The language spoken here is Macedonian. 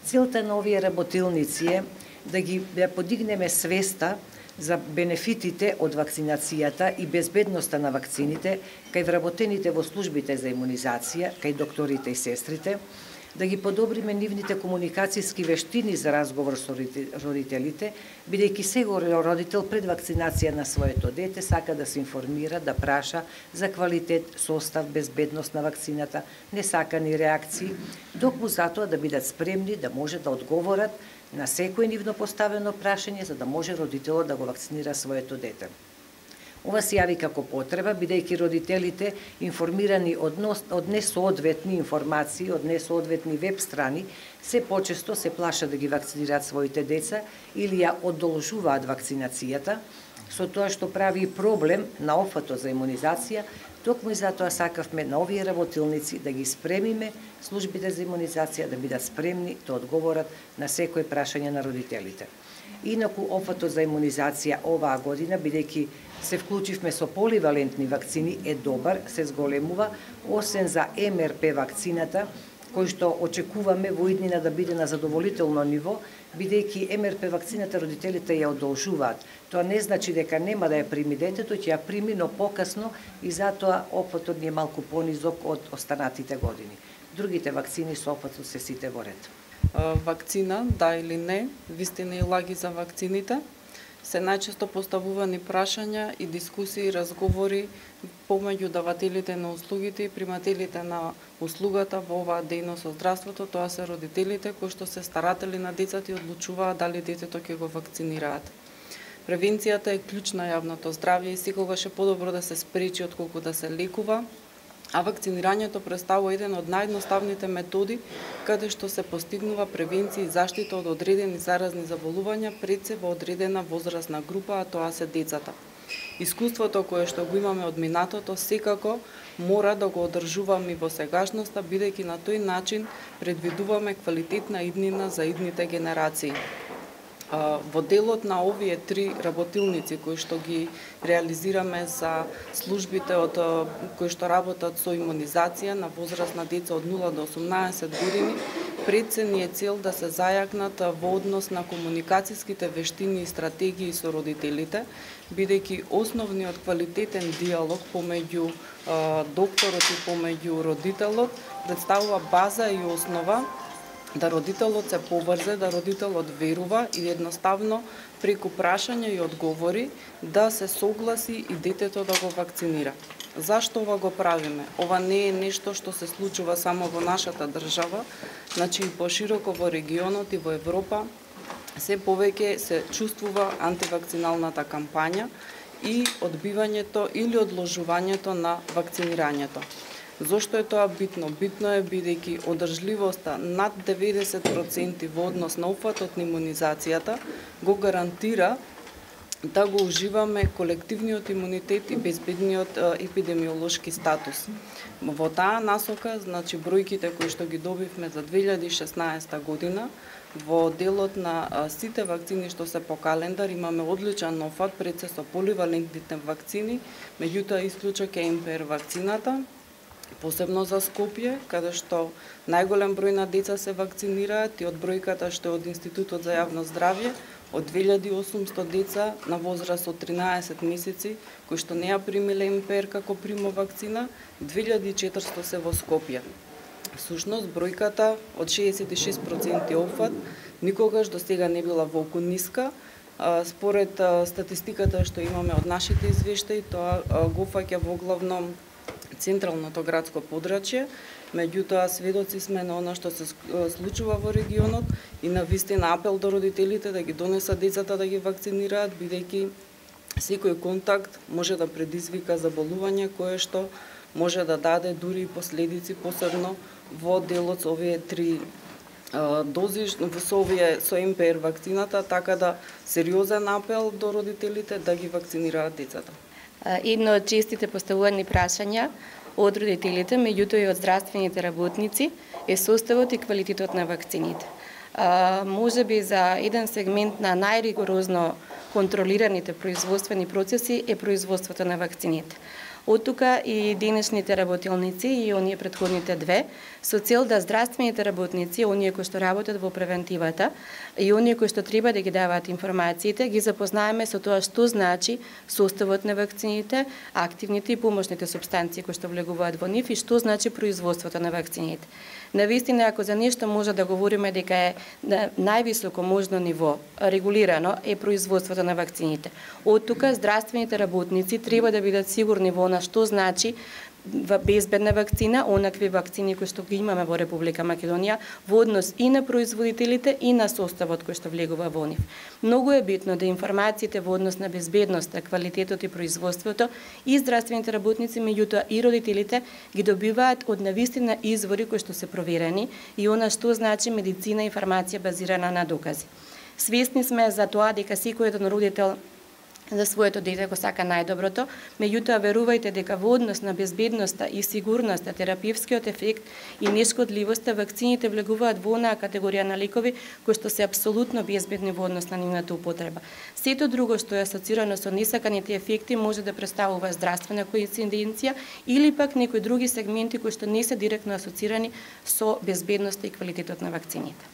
Целта на овие работилници е да подигнеме свеста за бенефитите од вакцинацијата и безбедноста на вакцините кај вработените во службите за имунизација, кај докторите и сестрите, да ги подобриме нивните комуникацијски вештини за разговор со родителите, бидејќи секој родител пред вакцинација на своето дете сака да се информира, да праша за квалитет, состав, безбедност на вакцината, несакани реакции, токму затоа да бидат спремни да може да одговорат на секој нивно поставено прашање за да може родителот да го вакцинира своето дете. Ова се јави како потреба, бидејќи родителите информирани од несоодветни информации, од несоодветни веб страни, се почесто се плашат да ги вакцинираат своите деца или ја одолжуваат вакцинацијата, со тоа што прави проблем на опфатот за имунизација. Токму и затоа сакавме на овие работилници да ги спремиме службите за имунизација да бидат спремни да одговорат на секој прашање на родителите. Инаку, опфатот за имунизација оваа година, бидејќи се вклучивме со поливалентни вакцини, е добар, се зголемува, освен за МРП вакцината, кој што очекуваме во иднина да биде на задоволително ниво, бидејќи МРП вакцината родителите ја одолжуваат. Тоа не значи дека нема да ја прими детето, ќе ја прими, но покасно и затоа опфатот ни е малку понизок од останатите години. Другите вакцини со опфатот се сите во ред. Вакцина, да или не, вистина и лаги за вакцините, се најчесто поставувани прашања и дискусии и разговори помеѓу давателите на услугите и примателите на услугата во оваа дејност со здравството, тоа се родителите кои што се старатели на децата и одлучуваат дали детето ќе го вакцинираат. Превенцијата е клjuč на јавното здравје и секогаш е подобро да се спречи отколку да се лекува, а вакцинирањето представува еден од наједноставните методи каде што се постигнува превенција и заштита од одредени заразни заболувања пред се во одредена возрастна група, а тоа се децата. Искуството кое што го имаме од минатото секако мора да го одржуваме во сегашноста, бидејќи на тој начин предвидуваме квалитетна иднина за идните генерации. Во делот на овие три работилници кои што ги реализираме за службите од кои што работат со имунизација на возрастна деца од 0 до 18 години, пред се ни е цел да се зајакнат во однос на комуникацијските вештини и стратегии со родителите, бидејќи основниот квалитетен диалог помеѓу докторот и помеѓу родителот представува база и основа да родителот се поврзе, да родителот верува и едноставно преку прашања и одговори да се согласи и детето да го вакцинира. Зашто ова го правиме? Ова не е нешто што се случува само во нашата држава, значи и пошироко во регионот и во Европа се повеќе се чувствува антивакциналната кампања и одбивањето или одложувањето на вакцинирањето. Зошто е тоа битно? Битно е бидејќи одржливоста над 90% во однос на опфатот на имунизацијата го гарантира да го уживаме колективниот имунитет и безбедниот епидемиолошки статус. Во таа насока, значи бројките кои што ги добивме за 2016 година, во делот на сите вакцини што се по календар имаме одличен опфат пред се со поливалентните вакцини, меѓутоа исклучок е МПР вакцината, посебно за Скопје, каде што најголем број на деца се вакцинираат и од бројката што е од Институтот за јавно здравје, од 2800 деца на возраст од 13 месеци, кои што не ја примиле МПР како примо вакцина, 2400 се во Скопје. Всушност, бројката од 66% опфат никогаш до сега не била волку ниска. Според статистиката што имаме од нашите извештаи, тоа го фаќа во главном централното градско подрачје, меѓутоа сведоци сме на она што се случува во регионот и на вистина апел до родителите да ги донесат децата да ги вакцинираат, бидејќи секој контакт може да предизвика заболување кое што може да даде дури и последици, посебно во делот со овие три дози со МПР вакцината, така да сериозен апел до родителите да ги вакцинираат децата. Едно од честите поставувани прашања од родителите, меѓутоа и од здравствените работници, е составот и квалитетот на вакцините. Може би за еден сегмент на најригорозно контролираните производствени процеси е производството на вакцините. Од тука и денешните работилници и оние претходните две, со цел да здравствените работници, оние кои што работат во превентивата и оние кои што треба да ги даваат информациите, ги запознаеме со тоа што значи составот на вакцините, активните и помошните супстанции кои што влегуваат во нив и што значи производството на вакцините. Навистина, ако за нешто може да говориме дека е на највисоко можно ниво регулирано е производството на вакцините. Од тука здравствените работници треба да бидат сигурни во она што значи безбедна вакцина, онакви вакцини кои што ги имаме во Република Македонија во однос и на производителите и на составот кој што влегува во нив. Многу е битно да информациите во однос на безбедноста, квалитетот и производството и здравствените работници, меѓутоа и родителите ги добиваат од навистина извори кои што се проверени и она што значи медицина и фармација базирана на докази. Свесни сме за тоа дека секој еден родител за своето дете го сака најдоброто, меѓутоа верувајте дека во однос на безбедноста и сигурноста, терапевскиот ефект и нешкодливоста, вакцините влегуваат во онаа категорија на лекови кои што се апсолутно безбедни во однос на нивната употреба. Сето друго што е асоцирано со несаканите ефекти може да представува здравствена коинциденција или пак некои други сегменти кои што не се директно асоцирани со безбедноста и квалитетот на вакцините.